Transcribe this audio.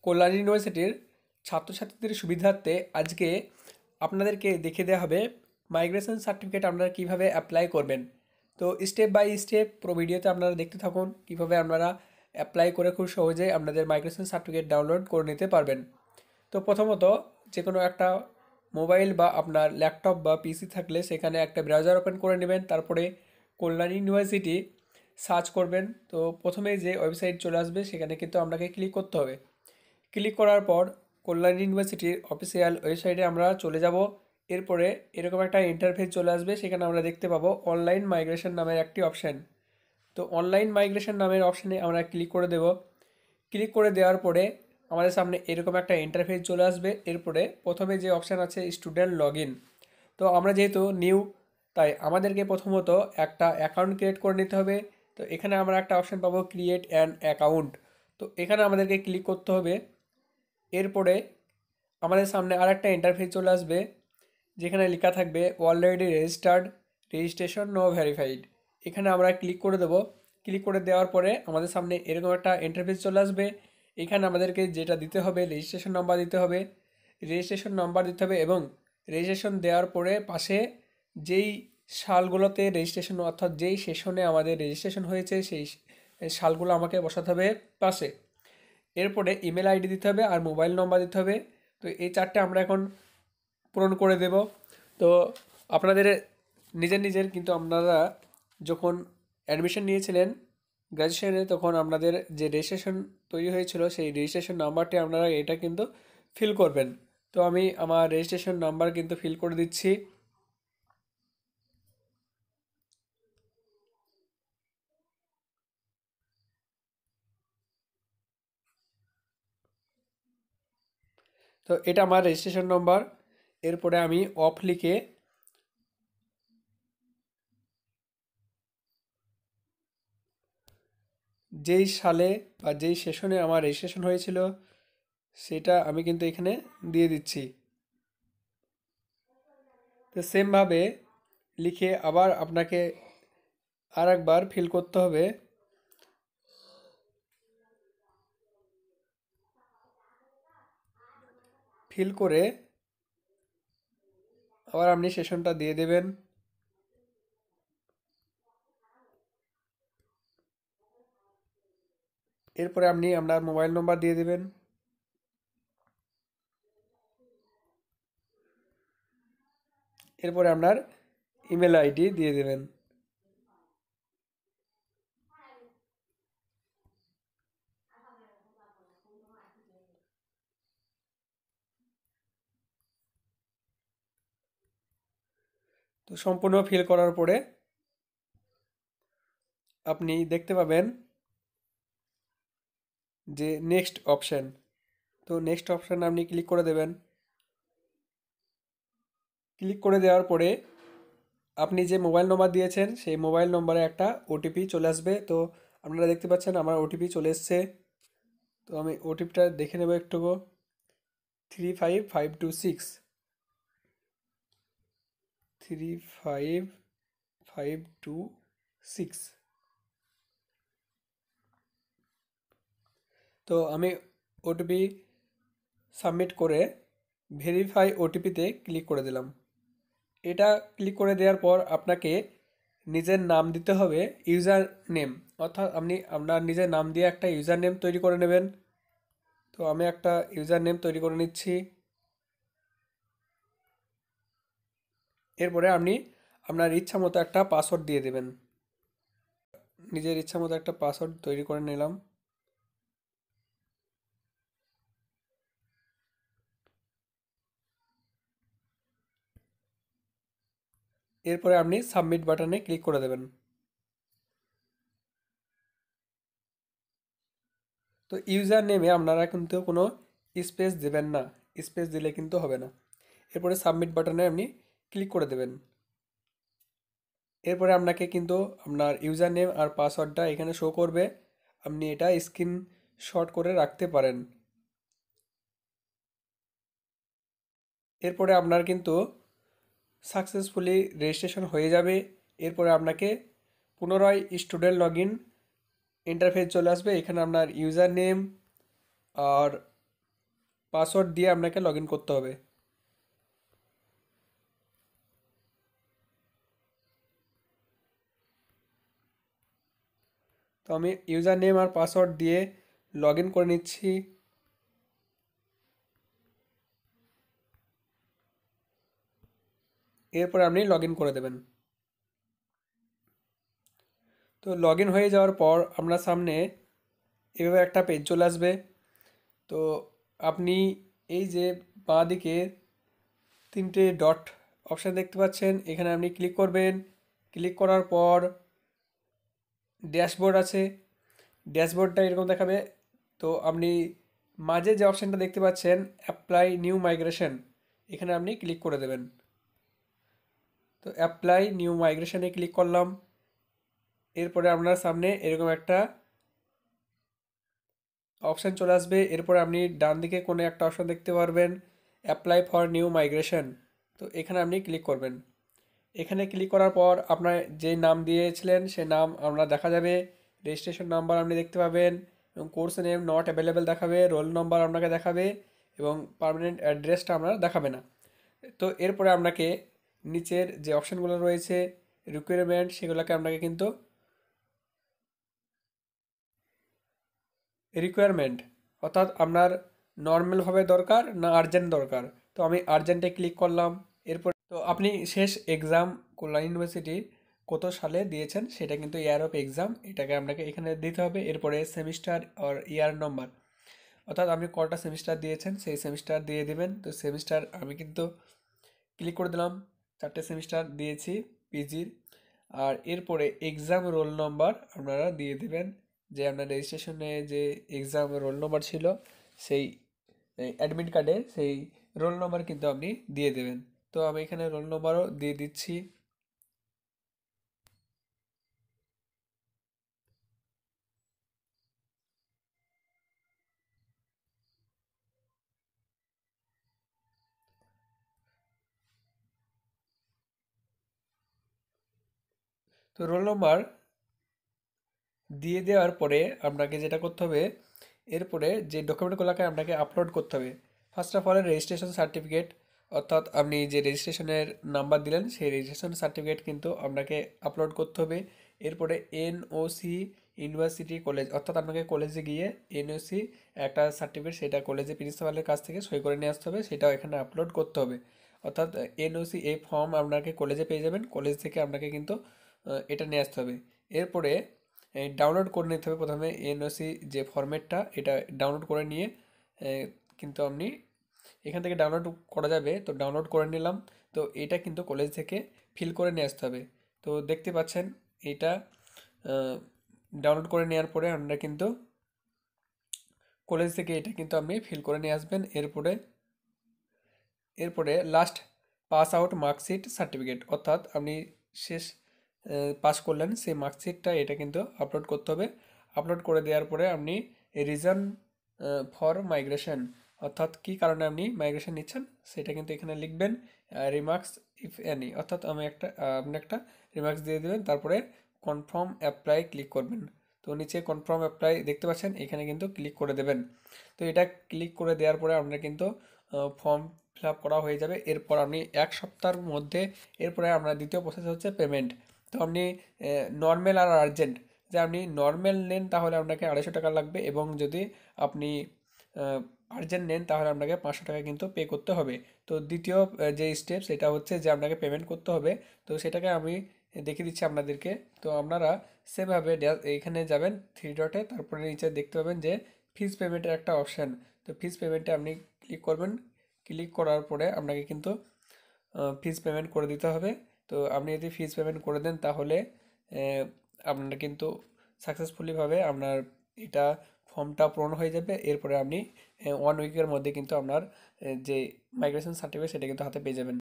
কল্যাণী ইউনিভার্সিটির ছাত্রছাত্রীদের সুবিধার্থে আজকে আপনাদেরকে দেখিয়ে দেওয়া হবে মাইগ্রেশন সার্টিফিকেট আপনারা কীভাবে অ্যাপ্লাই করবেন। তো স্টেপ বাই স্টেপ পুরো ভিডিওতে আপনারা দেখতে থাকুন কীভাবে আপনারা অ্যাপ্লাই করে খুব সহজে আপনাদের মাইগ্রেশন সার্টিফিকেট ডাউনলোড করে নিতে পারবেন। তো প্রথমত যে কোনো একটা মোবাইল বা আপনার ল্যাপটপ বা পিসি থাকলে সেখানে একটা ব্রাউজার ওপেন করে নেবেন, তারপরে কল্যাণী ইউনিভার্সিটি সার্চ করবেন। তো প্রথমে যে ওয়েবসাইট চলে আসবে সেখানে কিন্তু আপনাকে ক্লিক করতে হবে। ক্লিক করার পর কল্যাণী ইউনিভার্সিটির অফিসিয়াল ওয়েবসাইটে আমরা চলে যাব। এরপরে এরকম একটা ইন্টারফেস চলে আসবে, সেখানে আমরা দেখতে পাবো অনলাইন মাইগ্রেশন নামের একটি অপশান। তো অনলাইন মাইগ্রেশন নামের অপশানে আমরা ক্লিক করে দেব। ক্লিক করে দেওয়ার পরে আমাদের সামনে এরকম একটা ইন্টারফেস চলে আসবে। এরপরে প্রথমে যে অপশান আছে স্টুডেন্ট লগ ইন, তো আমরা যেহেতু নিউ তাই আমাদেরকে প্রথমত একটা অ্যাকাউন্ট ক্রিয়েট করে নিতে হবে। তো এখানে আমরা একটা অপশান পাবো ক্রিয়েট অ্যান অ্যাকাউন্ট, তো এখানে আমাদেরকে ক্লিক করতে হবে। এরপরে আমাদের সামনে আর একটা ইন্টারফেস চলে আসবে যেখানে লেখা থাকবে already registered, registration no verified. এখানে আমরা ক্লিক করে দেবো। ক্লিক করে দেওয়ার পরে আমাদের সামনে এরকম একটা ইন্টারফেস চলে আসবে। এখানে আমাদেরকে যেটা দিতে হবে রেজিস্ট্রেশন নাম্বার দিতে হবে, রেজিস্ট্রেশন নাম্বার দিতে হবে এবং রেজিস্ট্রেশন দেওয়ার পরে পাশে যেই সালগুলোতে রেজিস্ট্রেশন অর্থাৎ যেই সেশনে আমাদের রেজিস্ট্রেশন হয়েছে সেই সালগুলো আমাকে বসাতে হবে পাশে। এরপরে ইমেল আইডি দিতে হবে আর মোবাইল নম্বর দিতে হবে। তো এই চারটে আমরা এখন পূরণ করে দেব। তো আপনাদের নিজের নিজের কিন্তু আপনারা যখন অ্যাডমিশন নিয়েছিলেন গ্র্যাজুয়েশনে তখন আপনাদের যে রেজিস্ট্রেশন তৈরি হয়েছিল সেই রেজিস্ট্রেশন নাম্বারটি আপনারা এটা কিন্তু ফিল করবেন। তো আমি আমার রেজিস্ট্রেশন নাম্বার কিন্তু ফিল করে দিচ্ছি। তো এটা আমার রেজিস্ট্রেশন নাম্বার। এরপরে আমি অফ লিখে যেই সালে বা যেই সেশনে আমার রেজিস্ট্রেশন হয়েছিল সেটা আমি কিন্তু এখানে দিয়ে দিচ্ছি। তো সেমভাবে লিখে আবার আপনাকে আর একবার ফিল করতে হবে। ফিল করে আবার আপনি সেশনটা দিয়ে দেবেন। এরপরে আপনি আপনার মোবাইল নম্বর দিয়ে দেবেন। এরপরে আপনার ইমেল আইডি দিয়ে দেবেন। তো সম্পূর্ণ ফিল করার পরে আপনি দেখতে পাবেন যে নেক্সট অপশান। তো নেক্সট অপশান আপনি ক্লিক করে দেবেন। ক্লিক করে দেওয়ার পরে আপনি যে মোবাইল নম্বর দিয়েছেন সেই মোবাইল নম্বরে একটা ওটিপি চলে আসবে। তো আপনারা দেখতে পাচ্ছেন আমার ওটিপি চলে এসছে। তো আমি ওটিপিটা দেখে নেব একটু। 35526, 35526। তো আমি ওটিপি সাবমিট করে ভেরিফাই ওটিপিতে ক্লিক করে দিলাম। এটা ক্লিক করে দেওয়ার পর আপনাকে নিজের নাম দিতে হবে, ইউজার নেম, অর্থাৎ আপনি আপনার নিজের নাম দিয়ে একটা ইউজার নেম তৈরি করে নেবেন। তো আমি একটা ইউজার নেম তৈরি করে নিচ্ছি। এরপরে আপনি আপনার ইচ্ছা মতো একটা পাসওয়ার্ড দিয়ে দেবেন। নিজের ইচ্ছা মতো একটা পাসওয়ার্ড তৈরি করে নিলাম। এরপরে আপনি সাবমিট বাটনে ক্লিক করে দেবেন। তো ইউজার নেমে আপনারা কিন্তু কোনো স্পেস দেবেন না, স্পেস দিলে কিন্তু হবে না। এরপরে সাবমিট বাটনে আপনি ক্লিক করে দেবেন। এরপরে আপনাকে কিন্তু আপনার ইউজার নেম আর পাসওয়ার্ডটা এখানে শো করবে, আপনি এটা স্ক্রিনশট করে রাখতে পারেন। এরপরে আপনার কিন্তু সাকসেসফুলি রেজিস্ট্রেশন হয়ে যাবে। এরপরে আপনাকে পুনরায় স্টুডেন্ট লগ ইন ইন্টারফেস চলে আসবে। এখানে আপনার ইউজার নেম আর পাসওয়ার্ড দিয়ে আপনাকে লগ ইন করতে হবে। তো আমি ইউজার নেম আর পাসওয়ার্ড দিয়ে লগ ইন করে নিচ্ছি। এরপরে আপনি লগ ইন করে দেবেন। তো লগ ইন হয়ে যাওয়ার পর আপনার সামনে এভাবে একটা পেজ চলে আসবে। তো আপনি এই যে বাঁ দিকে তিনটে ডট অপশান দেখতে পাচ্ছেন, এখানে আপনি ক্লিক করবেন। ক্লিক করার পর ড্যাশবোর্ড আছে, ড্যাশবোর্ডটা এরকম দেখাবে। তো আপনি মাঝে যে অপশানটা দেখতে পাচ্ছেন অ্যাপ্লাই নিউ মাইগ্রেশন, এখানে আপনি ক্লিক করে দেবেন। তো অ্যাপ্লাই নিউ মাইগ্রেশনে ক্লিক করলাম। এরপরে আপনার সামনে এরকম একটা অপশান চলে আসবে। এরপরে আপনি ডান দিকে কোনো একটা অপশান দেখতে পারবেন অ্যাপ্লাই ফর নিউ মাইগ্রেশন। তো এখানে আপনি ক্লিক করবেন। এখানে ক্লিক করার পর আপনার যে নাম দিয়েছিলেন সে নাম আপনার দেখা যাবে, রেজিস্ট্রেশন নাম্বার আপনি দেখতে পাবেন এবং কোর্স নেম নট অ্যাভেলেবেল দেখাবে, রোল নম্বর আপনাকে দেখাবে এবং পার্মানেন্ট অ্যাড্রেসটা আপনার দেখাবে না। তো এরপরে আপনাকে নিচের যে অপশানগুলো রয়েছে রিকোয়ারমেন্ট, সেগুলোকে আপনাকে কিন্তু রিকোয়ারমেন্ট অর্থাৎ আপনার নর্মালভাবে দরকার না আর্জেন্ট দরকার। তো আমি আর্জেন্টে ক্লিক করলাম। এরপর তো আপনি শেষ এক্সাম কল্যাণ ইউনিভার্সিটি কত সালে দিয়েছেন সেটা কিন্তু ইয়ার অফ এক্সাম, এটাকে আপনাকে এখানে দিতে হবে। এরপরে সেমিস্টার আর ইয়ার নম্বর, অর্থাৎ আপনি কটা সেমিস্টার দিয়েছেন সেই সেমিস্টার দিয়ে দিবেন। তো সেমিস্টার আমি কিন্তু ক্লিক করে দিলাম, 4টে সেমিস্টার দিয়েছি পিজির। আর এরপরে এক্সাম রোল নম্বর আপনারা দিয়ে দেবেন, যে আপনার রেজিস্ট্রেশনে যে এক্সাম রোল নম্বর ছিল সেই অ্যাডমিট কার্ডে সেই রোল নম্বর কিন্তু আপনি দিয়ে দেবেন। তো আমি এখানে রোল নম্বরও দিয়ে দিচ্ছি। তো রোল নম্বর দিয়ে দেওয়ার পরে আপনাকে যেটা করতে হবে, এরপরে যে ডকুমেন্টগুলোকে আপনাকে আপলোড করতে হবে, first of all registration certificate, অর্থাৎ আপনি যে রেজিস্ট্রেশনের নাম্বার দিলেন সেই রেজিস্ট্রেশন সার্টিফিকেট কিন্তু আপনাকে আপলোড করতে হবে। এরপরে এনওসি ইউনিভার্সিটি কলেজ, অর্থাৎ আপনাকে কলেজে গিয়ে এনওসি একটা সার্টিফিকেট, সেটা কলেজে প্রিন্সিপালের কাছ থেকে সই করে নিয়ে আসতে হবে, সেটাও এখানে আপলোড করতে হবে। অর্থাৎ এনওসি এই ফর্ম আপনাকে কলেজে পেয়ে যাবেন, কলেজ থেকে আপনাকে কিন্তু এটা নিয়ে আসতে হবে। এরপরে ডাউনলোড করে নিতে হবে প্রথমে এনওসি যে ফরম্যাটটা, এটা ডাউনলোড করে নিয়ে কিন্তু আপনি এখান থেকে ডাউনলোড করা যাবে। তো ডাউনলোড করে নিলাম। তো এটা কিন্তু কলেজ থেকে ফিল করে নিয়ে আসতে হবে। তো দেখতে পাচ্ছেন এটা ডাউনলোড করে নেওয়ার পরে আপনারা কিন্তু কলেজ থেকে এটা কিন্তু আপনি ফিল করে নিয়ে আসবেন। এরপরে last pass out marksheet certificate, অর্থাৎ আপনি শেষ পাস করলেন সেই মার্কশিটটা, এটা কিন্তু আপলোড করতে হবে। আপলোড করে দেওয়ার পরে আপনি রিজন ফর মাইগ্রেশন, অর্থাৎ কী কারণে আপনি মাইগ্রেশন নিচ্ছেন সেটা কিন্তু এখানে লিখবেন। রিমার্কস ইফ এনি, অর্থাৎ আপনি একটা রিমার্কস দিয়ে দেবেন। তারপরে কনফার্ম অ্যাপ্লাই ক্লিক করবেন। তো নিচে কনফার্ম অ্যাপ্লাই দেখতে পাচ্ছেন, এখানে কিন্তু ক্লিক করে দেবেন। তো এটা ক্লিক করে দেওয়ার পরে আপনার কিন্তু ফর্ম ফিল আপ করা হয়ে যাবে। এরপর আপনি 1 সপ্তাহের মধ্যে এরপরে আপনার দ্বিতীয় প্রসেস হচ্ছে পেমেন্ট। তো আপনি নর্মাল আর আর্জেন্ট, যে আপনি নর্মাল নেন তাহলে আপনাকে 250 টাকা লাগবে, এবং যদি আপনি আর্জেন্ট নেন তাহলে আপনাকে 500 টাকা কিন্তু পে করতে হবে। তো দ্বিতীয় যে স্টেপ সেটা হচ্ছে যে আপনাকে পেমেন্ট করতে হবে। তো সেটাকে আমি দেখিয়ে দিচ্ছি আপনাদেরকে। তো আপনারা সেমভাবে এইখানে যাবেন 3 ডটে, তারপরে নিচে দেখতে পাবেন যে ফিজ পেমেন্টের একটা অপশান। তো ফিজ পেমেন্টে আপনি ক্লিক করবেন। ক্লিক করার পরে আপনাকে কিন্তু ফিজ পেমেন্ট করে দিতে হবে। তো আপনি যদি ফিজ পেমেন্ট করে দেন তাহলে আপনার কিন্তু সাকসেসফুলিভাবে আপনার এটা ফর্মটা পূরণ হয়ে যাবে। এরপরে আপনি 1 উইকের মধ্যে কিন্তু আপনার যে মাইগ্রেশন সার্টিফিকেট সেটা কিন্তু হাতে পেয়ে যাবেন।